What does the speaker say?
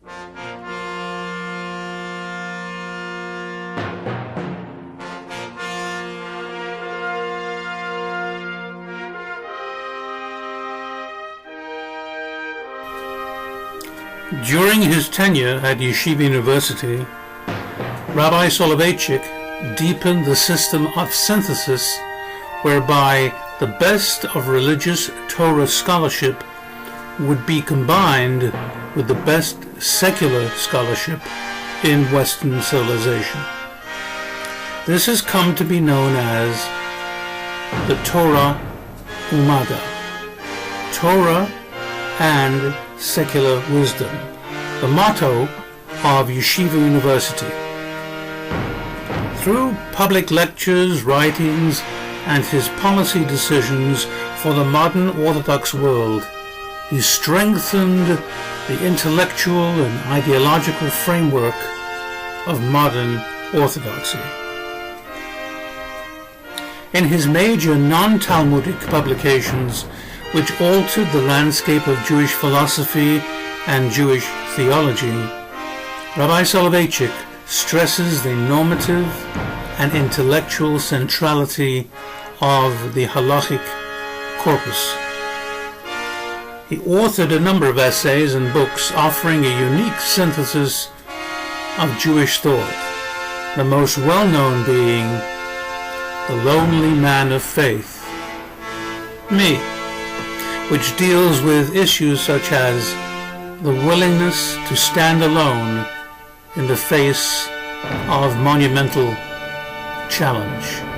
During his tenure at Yeshiva University, Rabbi Soloveitchik deepened the system of synthesis whereby the best of religious Torah scholarship would be combined with the best secular scholarship in Western civilization. This has come to be known as the Torah Umadda, Torah and secular wisdom, the motto of Yeshiva University. Through public lectures, writings, and his policy decisions for the modern Orthodox world, he strengthened the intellectual and ideological framework of modern Orthodoxy. In his major non-Talmudic publications, which altered the landscape of Jewish philosophy and Jewish theology, Rabbi Soloveitchik stresses the normative and intellectual centrality of the halakhic corpus. He authored a number of essays and books offering a unique synthesis of Jewish thought, the most well-known being The Lonely Man of Faith, Me, which deals with issues such as the willingness to stand alone in the face of monumental challenge.